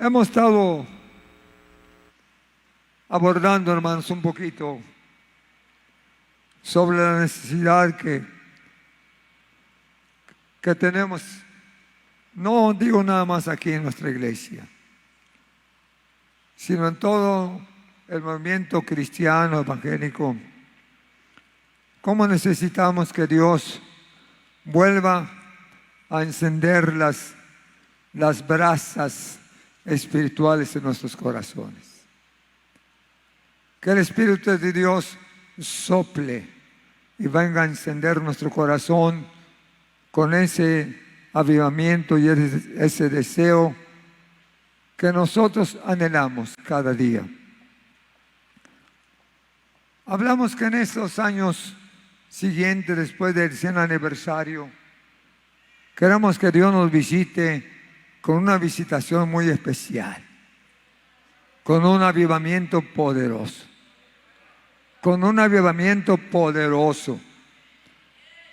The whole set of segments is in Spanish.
Hemos estado abordando, hermanos, un poquito sobre la necesidad que tenemos. No digo nada más aquí en nuestra iglesia, sino en todo el movimiento cristiano evangélico. Cómo necesitamos que Dios vuelva a encender las brasas espirituales en nuestros corazones. Que el Espíritu de Dios sople y venga a encender nuestro corazón con ese avivamiento y ese deseo que nosotros anhelamos cada día. Hablamos que en estos años siguientes, después del 100 aniversario, queremos que Dios nos visite con una visitación muy especial, con un avivamiento poderoso, con un avivamiento poderoso.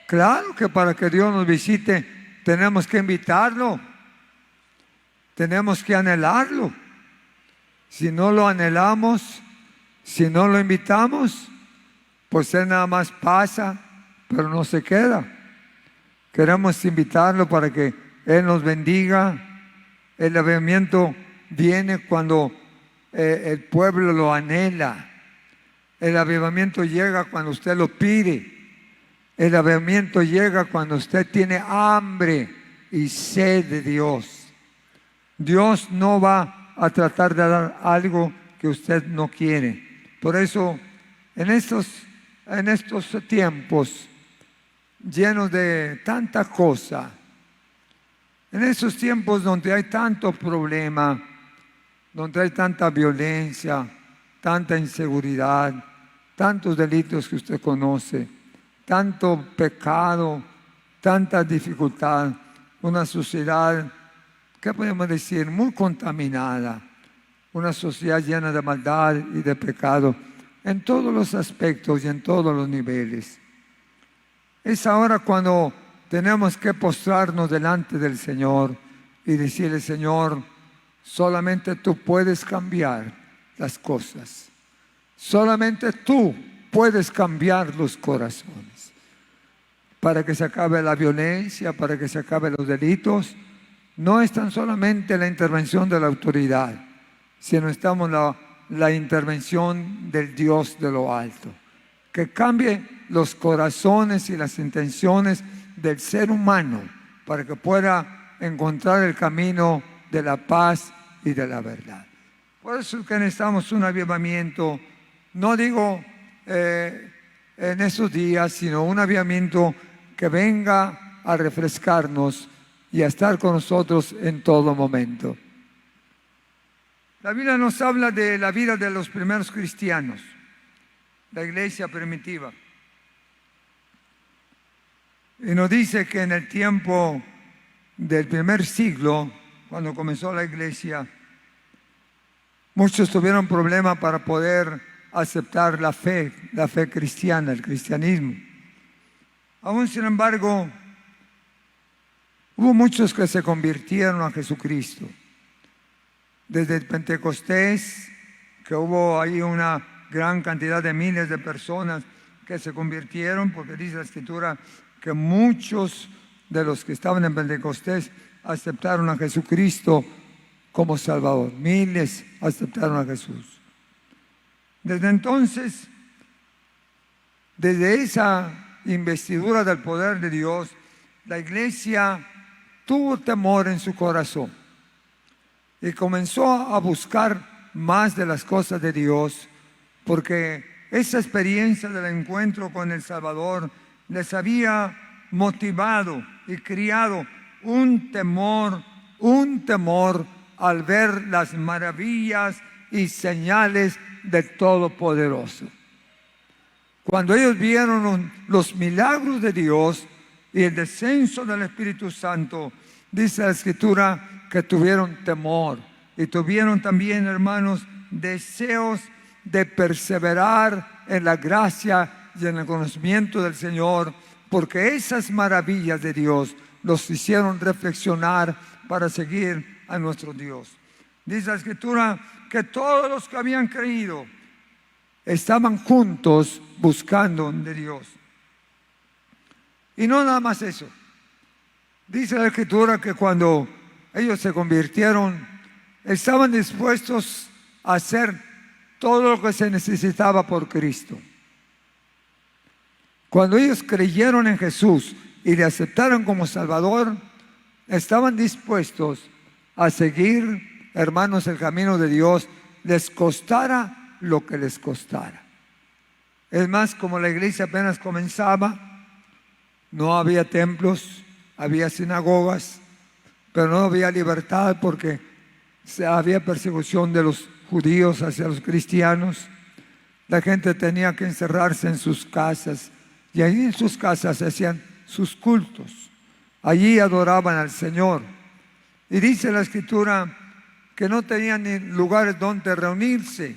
Claro que para que Dios nos visite tenemos que invitarlo, tenemos que anhelarlo. Si no lo anhelamos, si no lo invitamos, pues Él nada más pasa, pero no se queda. Queremos invitarlo para que Él nos bendiga. El avivamiento viene cuando el pueblo lo anhela. El avivamiento llega cuando usted lo pide. El avivamiento llega cuando usted tiene hambre y sed de Dios. Dios no va a tratar de dar algo que usted no quiere. Por eso, en estos tiempos llenos de tanta cosa, en esos tiempos donde hay tanto problema, donde hay tanta violencia, tanta inseguridad, tantos delitos que usted conoce, tanto pecado, tanta dificultad, una sociedad, ¿qué podemos decir? Muy contaminada, una sociedad llena de maldad y de pecado en todos los aspectos y en todos los niveles. Es ahora cuando tenemos que postrarnos delante del Señor y decirle: Señor, solamente tú puedes cambiar las cosas. Solamente tú puedes cambiar los corazones. Para que se acabe la violencia, para que se acaben los delitos, no es tan solamente la intervención de la autoridad, sino estamos la intervención del Dios de lo alto. Que cambie los corazones y las intenciones del ser humano para que pueda encontrar el camino de la paz y de la verdad. Por eso es que necesitamos un avivamiento, no digo en esos días, sino un avivamiento que venga a refrescarnos y a estar con nosotros en todo momento. La Biblia nos habla de la vida de los primeros cristianos, la iglesia primitiva. Y nos dice que en el tiempo del primer siglo, cuando comenzó la iglesia, muchos tuvieron problemas para poder aceptar la fe cristiana, el cristianismo. Aún sin embargo, hubo muchos que se convirtieron a Jesucristo. Desde el Pentecostés, que hubo ahí una gran cantidad de miles de personas que se convirtieron, porque dice la Escritura que muchos de los que estaban en Pentecostés aceptaron a Jesucristo como Salvador. Miles aceptaron a Jesús. Desde entonces, desde esa investidura del poder de Dios, la iglesia tuvo temor en su corazón y comenzó a buscar más de las cosas de Dios, porque esa experiencia del encuentro con el Salvador les había motivado y criado un temor al ver las maravillas y señales del Todopoderoso. Cuando ellos vieron los milagros de Dios y el descenso del Espíritu Santo, dice la Escritura que tuvieron temor y tuvieron también, hermanos, deseos de perseverar en la gracia y en el conocimiento del Señor, porque esas maravillas de Dios los hicieron reflexionar para seguir a nuestro Dios. Dice la Escritura que todos los que habían creído estaban juntos buscando de Dios. Y no nada más eso. Dice la Escritura que cuando ellos se convirtieron, estaban dispuestos a hacer todo lo que se necesitaba por Cristo. Cuando ellos creyeron en Jesús y le aceptaron como Salvador, estaban dispuestos a seguir, hermanos, el camino de Dios, les costara lo que les costara. Es más, como la iglesia apenas comenzaba, no había templos, había sinagogas, pero no había libertad porque había persecución de los judíos hacia los cristianos. La gente tenía que encerrarse en sus casas y allí en sus casas hacían sus cultos. Allí adoraban al Señor. Y dice la Escritura que no tenían ni lugares donde reunirse,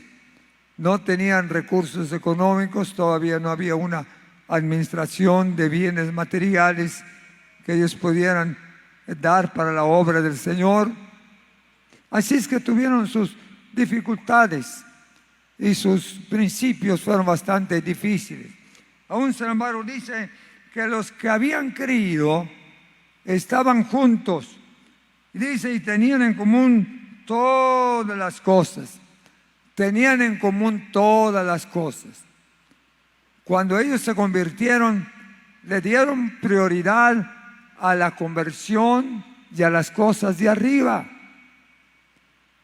no tenían recursos económicos, todavía no había una administración de bienes materiales que ellos pudieran dar para la obra del Señor. Así es que tuvieron sus dificultades y sus principios fueron bastante difíciles. Aún sin embargo dice que los que habían creído estaban juntos. Dice, y tenían en común todas las cosas. Tenían en común todas las cosas. Cuando ellos se convirtieron, le dieron prioridad a la conversión y a las cosas de arriba.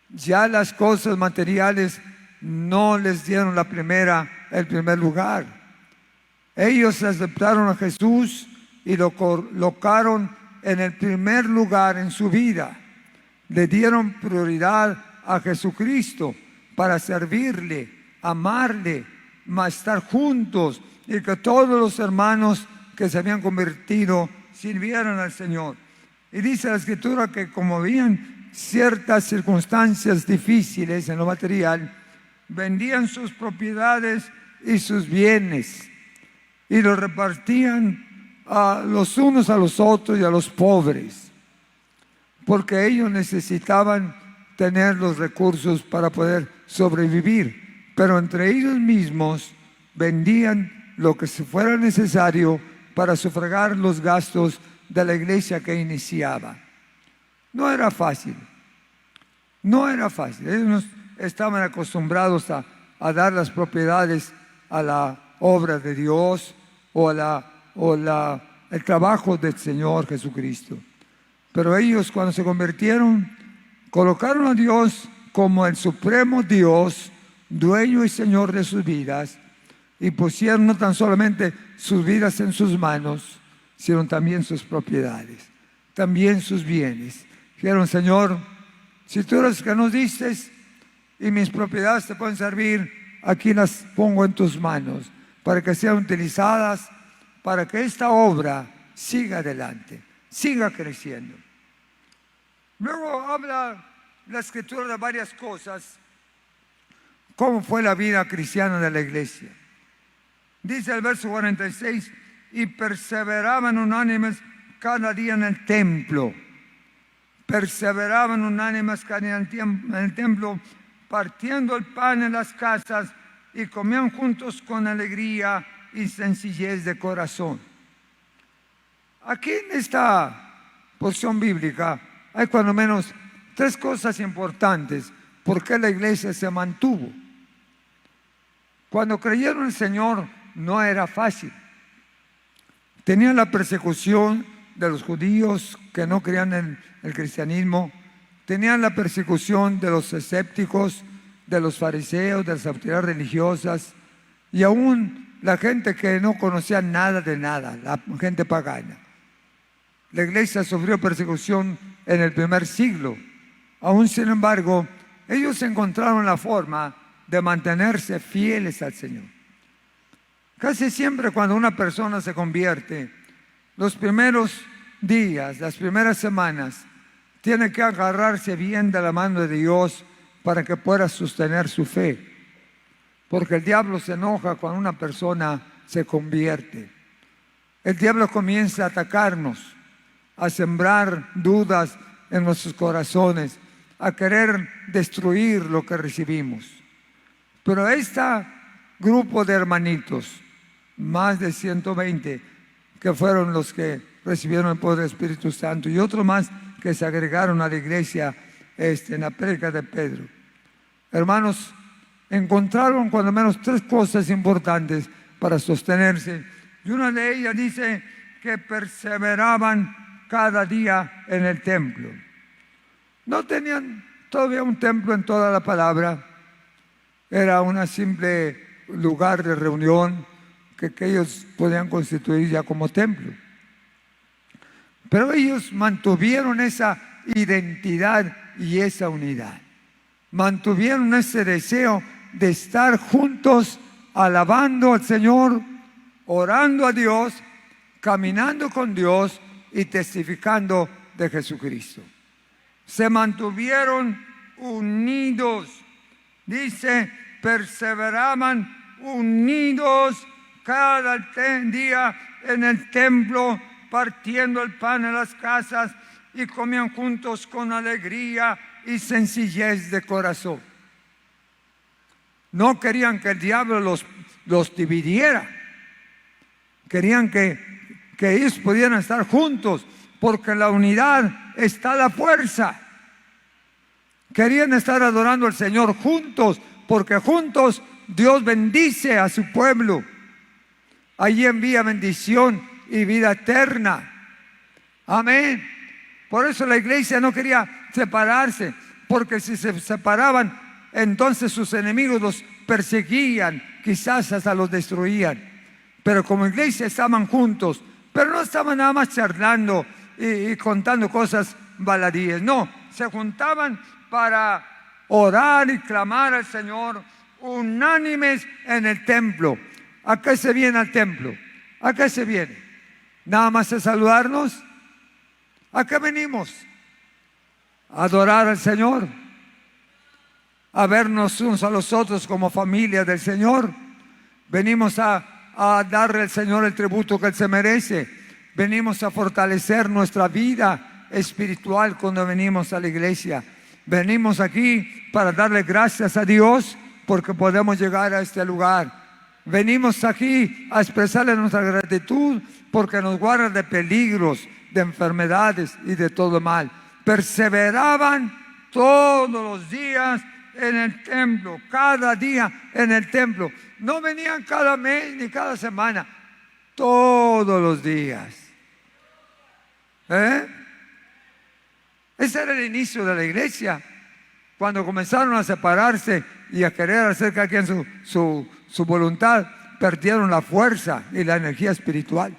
Ya las cosas materiales no les dieron el primer lugar. Ellos aceptaron a Jesús y lo colocaron en el primer lugar en su vida. Le dieron prioridad a Jesucristo para servirle, amarle, estar juntos y que todos los hermanos que se habían convertido sirvieran al Señor. Y dice la Escritura que como habían ciertas circunstancias difíciles en lo material, vendían sus propiedades y sus bienes y los repartían a los unos a los otros y a los pobres, porque ellos necesitaban tener los recursos para poder sobrevivir, pero entre ellos mismos vendían lo que fuera necesario para sufragar los gastos de la iglesia que iniciaba. No era fácil, no era fácil. Ellos no estaban acostumbrados a dar las propiedades a la obra de Dios o el trabajo del Señor Jesucristo. Pero ellos, cuando se convirtieron, colocaron a Dios como el supremo Dios, dueño y Señor de sus vidas, y pusieron no tan solamente sus vidas en sus manos, sino también sus propiedades, también sus bienes. Dijeron, Señor, si tú eres el que nos dices y mis propiedades te pueden servir, aquí las pongo en tus manos para que sean utilizadas para que esta obra siga adelante, siga creciendo. Luego habla la Escritura de varias cosas, cómo fue la vida cristiana de la iglesia. Dice el verso 46, y perseveraban unánimes cada día en el templo. Perseveraban unánimes cada día en el templo, partiendo el pan en las casas y comían juntos con alegría y sencillez de corazón. Aquí en esta porción bíblica hay cuando menos tres cosas importantes por qué la iglesia se mantuvo. Cuando creyeron en el Señor no era fácil. Tenían la persecución de los judíos que no creían en el cristianismo. Tenían la persecución de los escépticos, de los fariseos, de las autoridades religiosas y aún la gente que no conocía nada de nada, la gente pagana. La iglesia sufrió persecución en el primer siglo. Aún sin embargo, ellos encontraron la forma de mantenerse fieles al Señor. Casi siempre cuando una persona se convierte, los primeros días, las primeras semanas, tiene que agarrarse bien de la mano de Dios para que pueda sostener su fe. Porque el diablo se enoja cuando una persona se convierte. El diablo comienza a atacarnos, a sembrar dudas en nuestros corazones, a querer destruir lo que recibimos. Pero este grupo de hermanitos, más de 120, que fueron los que recibieron el poder del Espíritu Santo, y otros más que se agregaron a la iglesia en la prédica de Pedro. Hermanos, encontraron cuando menos 3 cosas importantes para sostenerse. Y una de ellas dice que perseveraban cada día en el templo. No tenían todavía un templo en toda la palabra. Era un simple lugar de reunión que ellos podían constituir ya como templo. Pero ellos mantuvieron esa identidad y esa unidad. Mantuvieron ese deseo de estar juntos, alabando al Señor, orando a Dios, caminando con Dios y testificando de Jesucristo. Se mantuvieron unidos. Dice, perseveraban unidos cada día en el templo, partiendo el pan en las casas, y comían juntos con alegría y sencillez de corazón. No querían que el diablo los dividiera. Querían que ellos pudieran estar juntos, porque en la unidad está la fuerza. Querían estar adorando al Señor juntos, porque juntos Dios bendice a su pueblo. Allí envía bendición y vida eterna. Amén. Por eso la iglesia no quería separarse, porque si se separaban, entonces sus enemigos los perseguían, quizás hasta los destruían. Pero como iglesia estaban juntos, pero no estaban nada más charlando y contando cosas baladíes. No, se juntaban para orar y clamar al Señor, unánimes en el templo. ¿A qué se viene al templo? ¿A qué se viene? ¿Nada más a saludarnos? ¿A qué venimos? A adorar al Señor, a vernos unos a los otros como familia del Señor. Venimos a darle al Señor el tributo que Él se merece. Venimos a fortalecer nuestra vida espiritual cuando venimos a la iglesia. Venimos aquí para darle gracias a Dios porque podemos llegar a este lugar. Venimos aquí a expresarle nuestra gratitud porque nos guarda de peligros, de enfermedades y de todo mal. Perseveraban todos los días en el templo, cada día en el templo. No venían cada mes ni cada semana, todos los días. Ese era el inicio de la iglesia. Cuando comenzaron a separarse y a querer hacer cada quien su voluntad, perdieron la fuerza y la energía espiritual.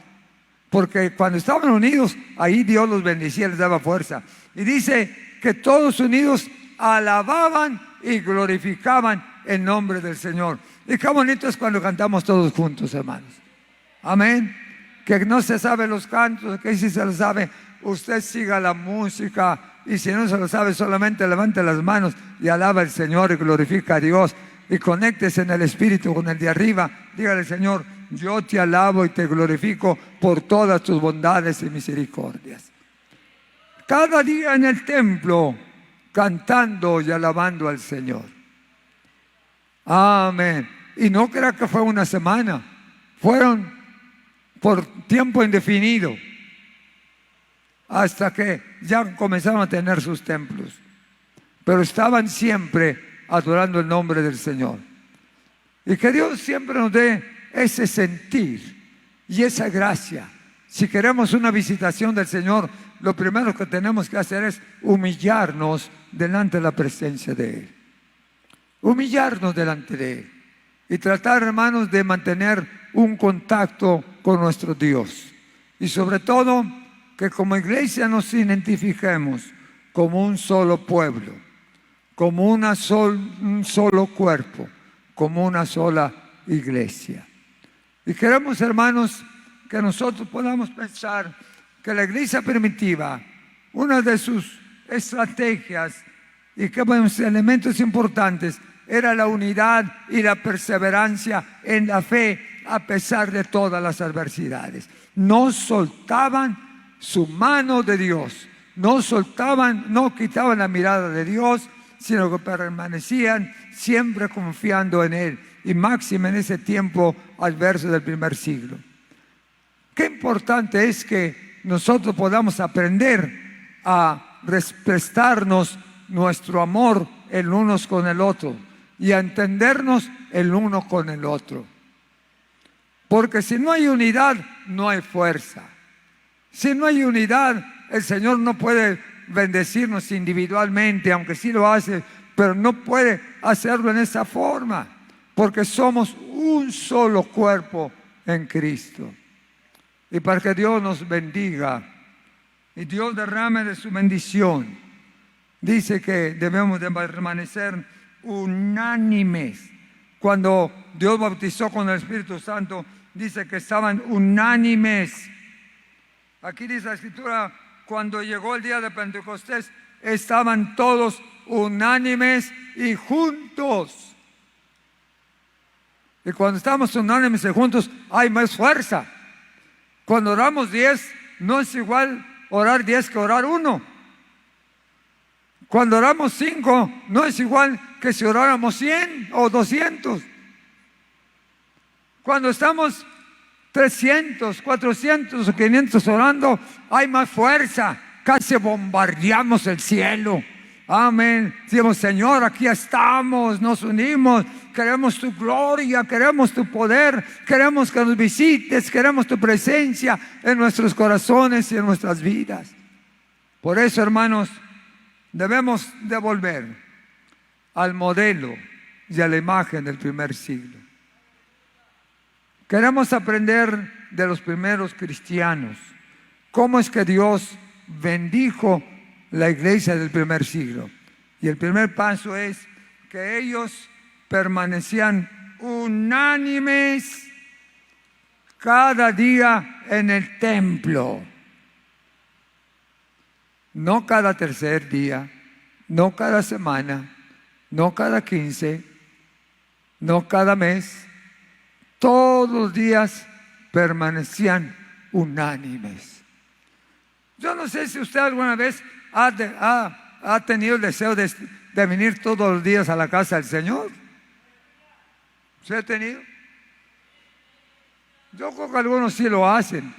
Porque cuando estaban unidos, ahí Dios los bendecía, les daba fuerza. Y dice que todos unidos alababan y glorificaban el nombre del Señor. Y qué bonito es cuando cantamos todos juntos, hermanos. Amén. Que no se sabe los cantos, que si se lo sabe, usted siga la música. Y si no se lo sabe, solamente levante las manos y alaba al Señor y glorifica a Dios. Y conéctese en el Espíritu con el de arriba. Dígale, Señor, yo te alabo y te glorifico por todas tus bondades y misericordias. Cada día en el templo, cantando y alabando al Señor. Amén. Y no crea que fue una semana, fueron por tiempo indefinido, hasta que ya comenzaron a tener sus templos. Pero estaban siempre adorando el nombre del Señor. Y que Dios siempre nos dé ese sentir y esa gracia. Si queremos una visitación del Señor, lo primero que tenemos que hacer es humillarnos delante de la presencia de Él. Humillarnos delante de Él. Y tratar, hermanos, de mantener un contacto con nuestro Dios. Y sobre todo, que como iglesia nos identifiquemos como un solo pueblo, como un solo cuerpo, como una sola iglesia. Y queremos, hermanos, que nosotros podamos pensar que la iglesia primitiva, una de sus estrategias y que elementos importantes era la unidad y la perseverancia en la fe a pesar de todas las adversidades. No soltaban su mano de Dios, no soltaban, no quitaban la mirada de Dios, sino que permanecían siempre confiando en Él, y máxime en ese tiempo adverso del primer siglo. Qué importante es que nosotros podamos aprender a prestarnos nuestro amor el unos con el otro y a entendernos el uno con el otro. Porque si no hay unidad, no hay fuerza. Si no hay unidad, el Señor no puede bendecirnos individualmente, aunque sí lo hace, pero no puede hacerlo en esa forma, porque somos un solo cuerpo en Cristo. Y para que Dios nos bendiga y Dios derrame de su bendición, dice que debemos de permanecer unánimes. Cuando Dios bautizó con el Espíritu Santo, dice que estaban unánimes. Aquí dice la Escritura, cuando llegó el día de Pentecostés, estaban todos unánimes y juntos. Y cuando estamos unánimes y juntos, hay más fuerza. Cuando oramos 10, no es igual orar 10 que orar 1. Cuando oramos 5, no es igual que si oráramos 100 o 200. Cuando estamos 300, 400 o 500 orando, hay más fuerza. Casi bombardeamos el cielo. Amén. Decimos, Señor, aquí estamos, nos unimos, queremos tu gloria, queremos tu poder, queremos que nos visites, queremos tu presencia en nuestros corazones y en nuestras vidas. Por eso, hermanos, debemos devolver al modelo y a la imagen del primer siglo. Queremos aprender de los primeros cristianos cómo es que Dios bendijo la iglesia del primer siglo. Y el primer paso es que ellos permanecían unánimes cada día en el templo. No cada tercer día, no cada semana, no cada 15, no cada mes. Todos los días permanecían unánimes. Yo no sé si usted alguna vez ha tenido el deseo de venir todos los días a la casa del Señor. ¿Se ha tenido? Yo creo que algunos sí lo hacen,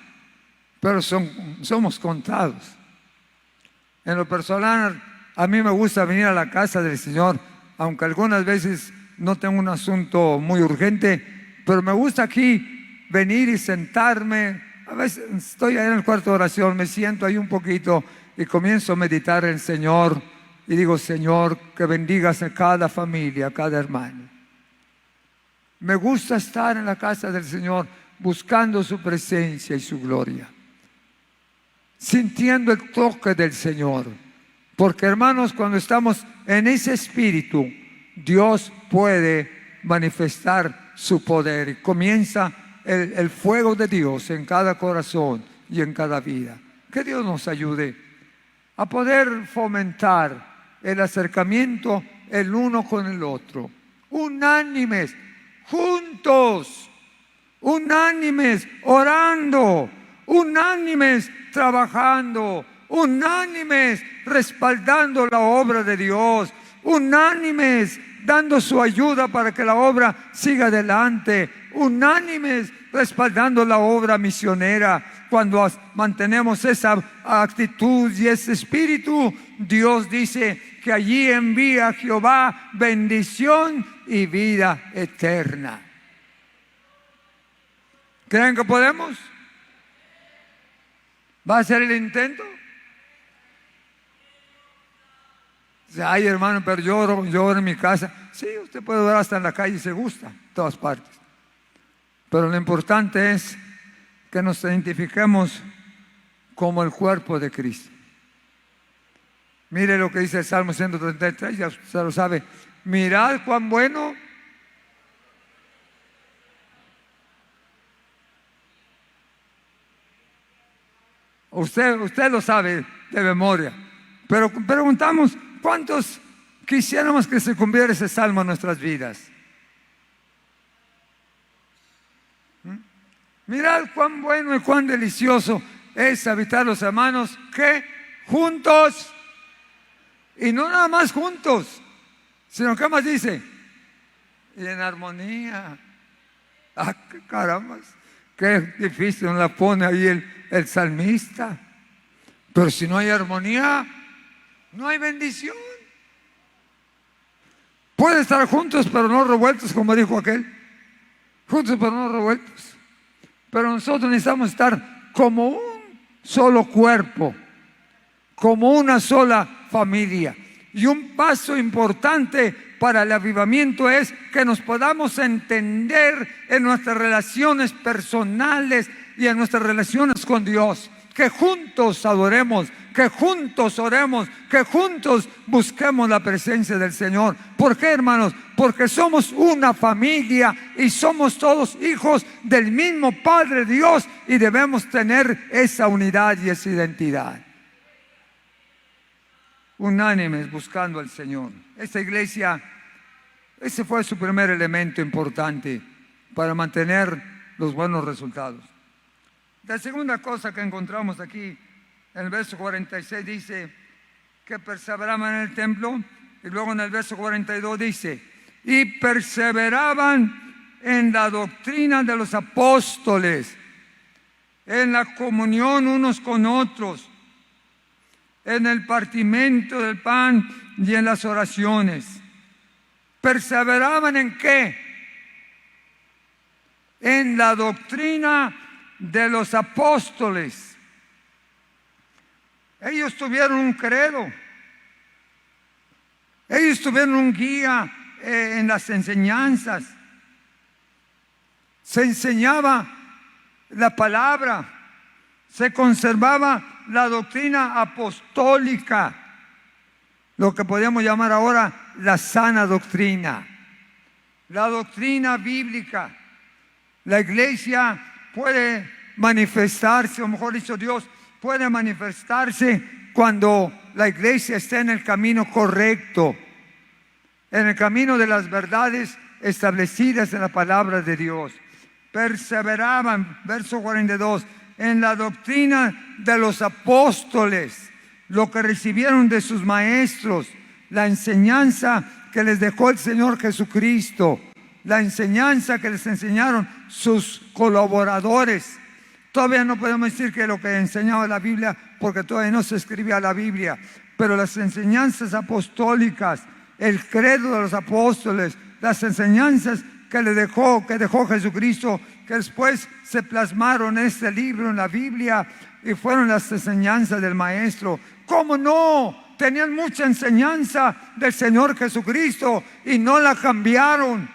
pero somos contados. En lo personal, a mí me gusta venir a la casa del Señor, aunque algunas veces no tengo un asunto muy urgente, pero me gusta aquí venir y sentarme. A veces estoy ahí en el cuarto de oración, me siento ahí un poquito y comienzo a meditar en el Señor y digo, Señor, que bendigas a cada familia, a cada hermano. Me gusta estar en la casa del Señor buscando su presencia y su gloria, sintiendo el toque del Señor. Porque, hermanos, cuando estamos en ese espíritu, Dios puede manifestar su poder y comienza el fuego de Dios en cada corazón y en cada vida. Que Dios nos ayude a poder fomentar el acercamiento el uno con el otro, unánimes, juntos, unánimes, orando, unánimes, trabajando, unánimes, respaldando la obra de Dios, unánimes, dando su ayuda para que la obra siga adelante, unánimes, respaldando la obra misionera. Cuando mantenemos esa actitud y ese espíritu, Dios dice que allí envía a Jehová bendición y vida eterna. ¿Creen que podemos? ¿Va a ser el intento? Ay, hermano, pero yo oro en mi casa. Sí, usted puede orar hasta en la calle si gusta, en todas partes. Pero lo importante es que nos identifiquemos como el cuerpo de Cristo. Mire lo que dice el Salmo 133, ya usted lo sabe. Mirad cuán bueno usted lo sabe de memoria. Pero preguntamos, ¿cuántos quisiéramos que se cumpliera ese salmo en nuestras vidas? Mirad cuán bueno y cuán delicioso es habitar los hermanos que juntos, y no nada más juntos, sino que más dice, y en armonía. Ah, qué caramba, qué difícil nos la pone ahí el salmista. Pero si no hay armonía, no hay bendición. Pueden estar juntos pero no revueltos, como dijo aquel. Juntos pero no revueltos. Pero nosotros necesitamos estar como un solo cuerpo, como una sola familia. Y un paso importante para el avivamiento es que nos podamos entender en nuestras relaciones personales y en nuestras relaciones con Dios. Que juntos adoremos, que juntos oremos, que juntos busquemos la presencia del Señor. ¿Por qué, hermanos? Porque somos una familia y somos todos hijos del mismo Padre Dios y debemos tener esa unidad y esa identidad. Unánimes buscando al Señor. Esta iglesia, ese fue su primer elemento importante para mantener los buenos resultados. La segunda cosa que encontramos aquí en el verso 46 dice que perseveraban en el templo, y luego en el verso 42 dice, y perseveraban en la doctrina de los apóstoles, en la comunión unos con otros, en el partimiento del pan y en las oraciones. ¿Perseveraban en qué? En la doctrina de los apóstoles. Ellos tuvieron un credo. Ellos tuvieron un guía en las enseñanzas. Se enseñaba la palabra. Se conservaba la doctrina apostólica, lo que podríamos llamar ahora la sana doctrina, la doctrina bíblica. La iglesia puede manifestarse, o mejor dicho, Dios puede manifestarse cuando la iglesia está en el camino correcto, en el camino de las verdades establecidas en la palabra de Dios. Perseveraban, verso 42, en la doctrina de los apóstoles, lo que recibieron de sus maestros, la enseñanza que les dejó el Señor Jesucristo, la enseñanza que les enseñaron sus colaboradores. Todavía no podemos decir que lo que enseñaba la Biblia, porque todavía no se escribía la Biblia, pero las enseñanzas apostólicas, el credo de los apóstoles, las enseñanzas que dejó Jesucristo, que después se plasmaron en este libro, en la Biblia, y fueron las enseñanzas del Maestro. ¿Cómo no? Tenían mucha enseñanza del Señor Jesucristo y no la cambiaron.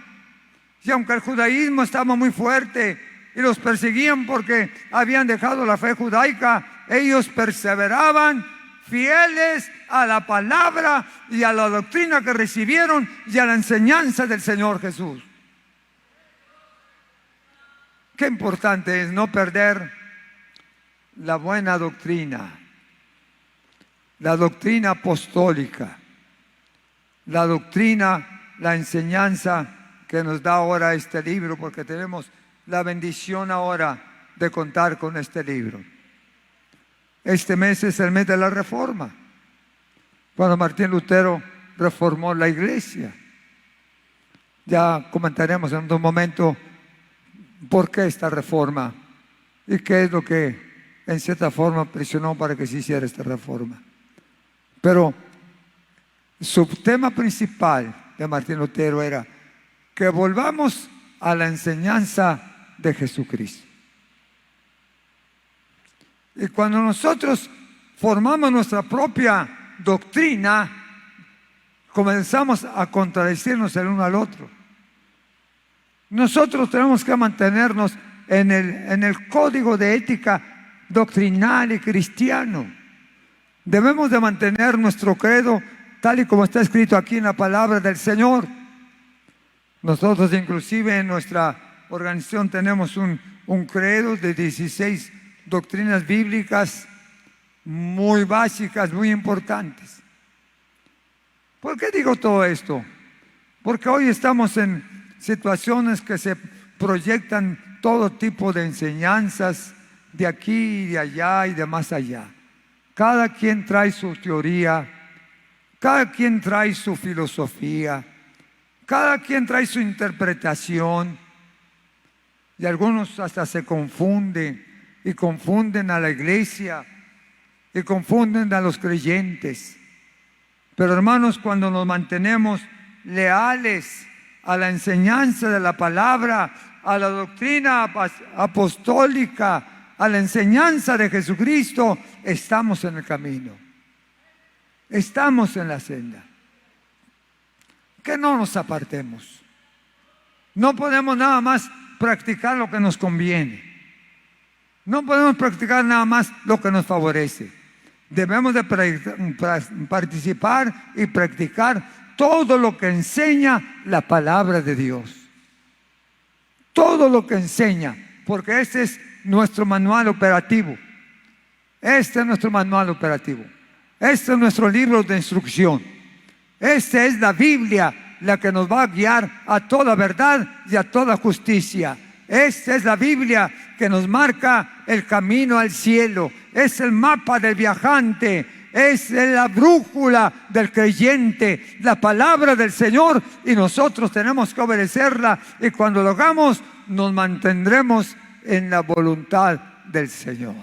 Y aunque el judaísmo estaba muy fuerte y los perseguían porque habían dejado la fe judaica, ellos perseveraban fieles a la palabra y a la doctrina que recibieron y a la enseñanza del Señor Jesús. Qué importante es no perder la buena doctrina, la doctrina apostólica, la doctrina, la enseñanza que nos da ahora este libro, porque tenemos la bendición ahora de contar con este libro. Este mes es el mes de la Reforma, cuando Martín Lutero reformó la iglesia. Ya comentaremos en un momento por qué esta reforma y qué es lo que en cierta forma presionó para que se hiciera esta reforma. Pero su tema principal de Martín Lutero era que volvamos a la enseñanza de Jesucristo. Y cuando nosotros formamos nuestra propia doctrina, comenzamos a contradecirnos el uno al otro. Nosotros tenemos que mantenernos en el código de ética doctrinal y cristiano. Debemos de mantener nuestro credo tal y como está escrito aquí en la palabra del Señor. Nosotros inclusive en nuestra organización tenemos un credo de 16 doctrinas bíblicas muy básicas, muy importantes. ¿Por qué digo todo esto? Porque hoy estamos en situaciones que se proyectan todo tipo de enseñanzas de aquí y de allá y de más allá. cada quien trae su teoría, cada quien trae su filosofía, cada quien trae su interpretación, y algunos hasta se confunden y confunden a la iglesia y confunden a los creyentes. Pero hermanos, cuando nos mantenemos leales a la enseñanza de la palabra, a la doctrina apostólica, a la enseñanza de Jesucristo, estamos en el camino, estamos en la senda. Que no nos apartemos. No podemos nada más practicar lo que nos conviene. No podemos practicar nada más lo que nos favorece. Debemos de participar y practicar todo lo que enseña la palabra de Dios. Todo lo que enseña, porque este es nuestro manual operativo. Este es nuestro manual operativo. Este es nuestro libro de instrucción. Esta es la Biblia, la que nos va a guiar a toda verdad y a toda justicia. Esta es la Biblia que nos marca el camino al cielo. Es el mapa del viajante. Es la brújula del creyente, la palabra del Señor, y nosotros tenemos que obedecerla, y cuando lo hagamos nos mantendremos en la voluntad del Señor.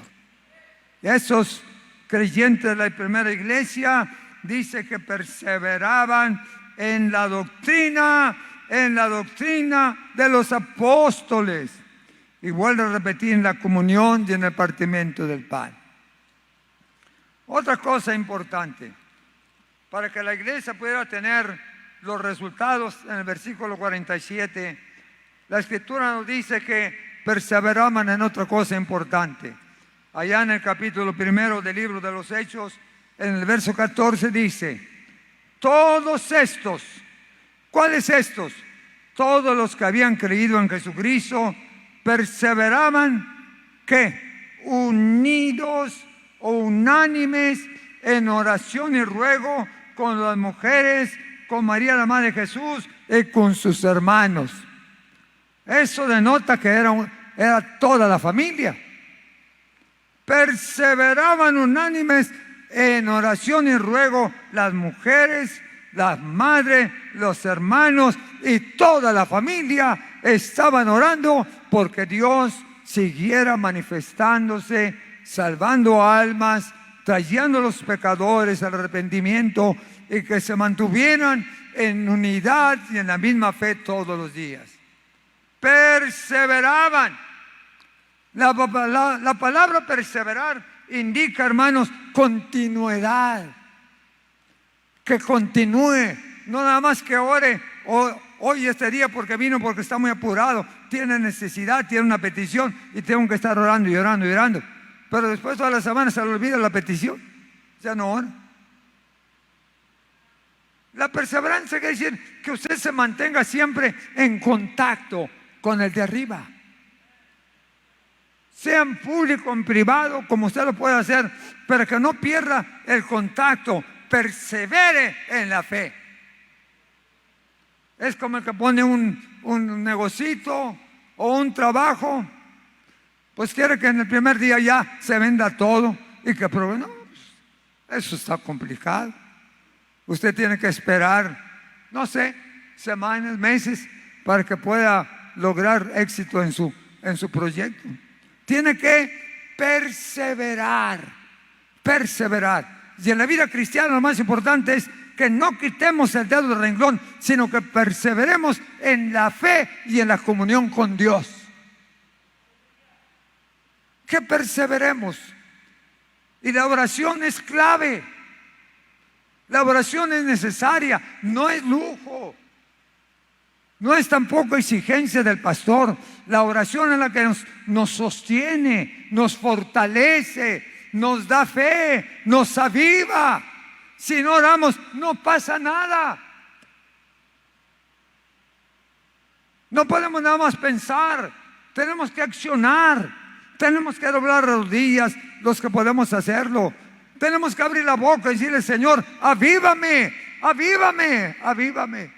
Esos creyentes de la primera iglesia dice que perseveraban en la doctrina de los apóstoles, y vuelve a repetir, en la comunión y en el partimiento del pan. Otra cosa importante, para que la iglesia pudiera tener los resultados, en el versículo 47, la Escritura nos dice que perseveraban en otra cosa importante. Allá en el capítulo 1 del libro de los Hechos, en el verso 14 dice: todos estos, ¿cuáles estos? Todos los que habían creído en Jesucristo perseveraban, ¿qué? Unidos o unánimes en oración y ruego con las mujeres, con María la Madre de Jesús y con sus hermanos. Eso denota que era toda la familia. Perseveraban unánimes en oración y ruego las mujeres, las madres, los hermanos y toda la familia estaban orando porque Dios siguiera manifestándose, salvando almas, trayendo a los pecadores al arrepentimiento, y que se mantuvieran en unidad y en la misma fe todos los días. Perseveraban. La palabra perseverar indica, hermanos, continuidad. Que continúe, no nada más que ore hoy este día porque vino, porque está muy apurado, tiene necesidad, tiene una petición y tengo que estar orando y orando y orando. Pero después toda la semana se le olvida la petición, ya no ora. La perseverancia quiere decir que usted se mantenga siempre en contacto con el de arriba. Sea en público, en privado, como usted lo puede hacer, pero que no pierda el contacto, persevere en la fe. Es como el que pone un negocito o un trabajo, pues quiere que en el primer día ya se venda todo y que pruebe. No, eso está complicado. Usted tiene que esperar, no sé, semanas, meses, para que pueda lograr éxito en su proyecto. Tiene que perseverar. Y en la vida cristiana lo más importante es que no quitemos el dedo del renglón, sino que perseveremos en la fe y en la comunión con Dios. Que perseveremos. Y la oración es clave. La oración es necesaria, no es lujo. No es tampoco exigencia del pastor. La oración es la que nos sostiene, nos fortalece, nos da fe, nos aviva. Si no oramos, no pasa nada. No podemos nada más pensar, tenemos que accionar, tenemos que doblar las rodillas, los que podemos hacerlo. Tenemos que abrir la boca y decirle: Señor, avívame, avívame, avívame.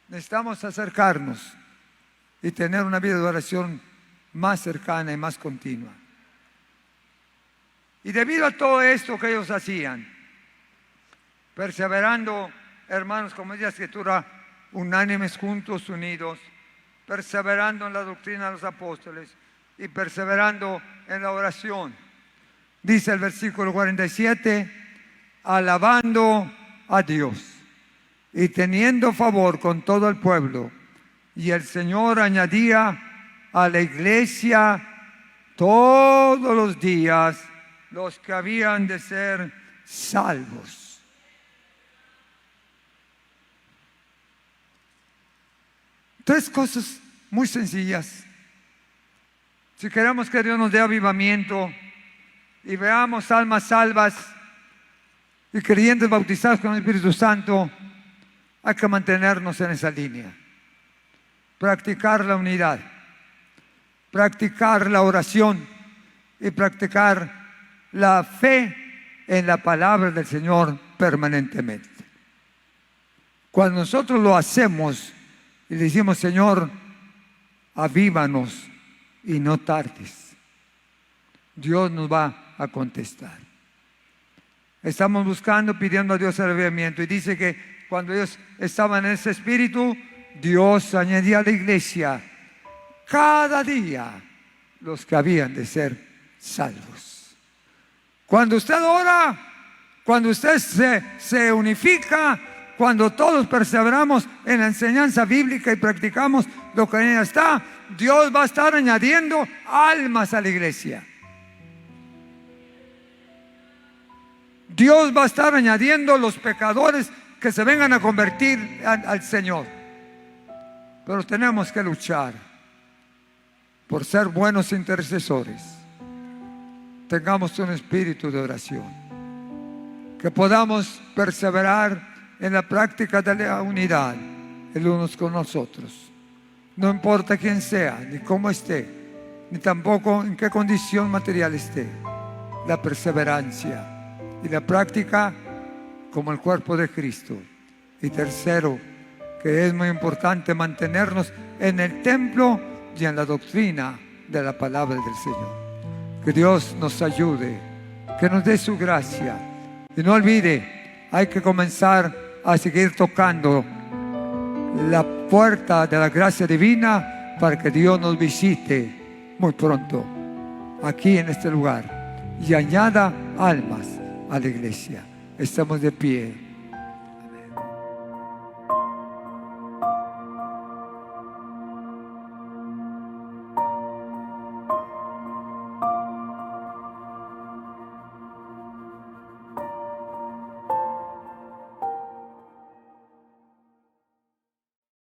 Necesitamos acercarnos y tener una vida de oración más cercana y más continua. Y debido a todo esto que ellos hacían, perseverando, hermanos, como dice la Escritura, unánimes, juntos, unidos, perseverando en la doctrina de los apóstoles y perseverando en la oración. Dice el versículo 47, alabando a Dios y teniendo favor con todo el pueblo. Y el Señor añadía a la iglesia todos los días los que habían de ser salvos. Tres cosas muy sencillas. Si queremos que Dios nos dé avivamiento y veamos almas salvas y creyentes bautizados con el Espíritu Santo, hay que mantenernos en esa línea. Practicar la unidad, practicar la oración y practicar la fe en la palabra del Señor permanentemente. Cuando nosotros lo hacemos y le decimos, Señor, avívanos y no tardes, Dios nos va a contestar. Estamos buscando, pidiendo a Dios el avivamiento, y dice que cuando ellos estaban en ese espíritu, Dios añadía a la iglesia cada día los que habían de ser salvos. Cuando usted ora, cuando usted se unifica, cuando todos perseveramos en la enseñanza bíblica y practicamos lo que en ella está, Dios va a estar añadiendo almas a la iglesia. Dios va a estar añadiendo los pecadores que se vengan a convertir al Señor. Pero tenemos que luchar por ser buenos intercesores. Tengamos un espíritu de oración, que podamos perseverar en la práctica de la unidad el unos con los otros. No importa quién sea, ni cómo esté, ni tampoco en qué condición material esté. La perseverancia y la práctica como el cuerpo de Cristo. Y tercero, que es muy importante mantenernos en el templo y en la doctrina de la palabra del Señor. Que Dios nos ayude, que nos dé su gracia. Y no olvide, hay que comenzar a seguir tocando la puerta de la gracia divina para que Dios nos visite muy pronto aquí en este lugar y añada almas a la iglesia. Estamos de pie.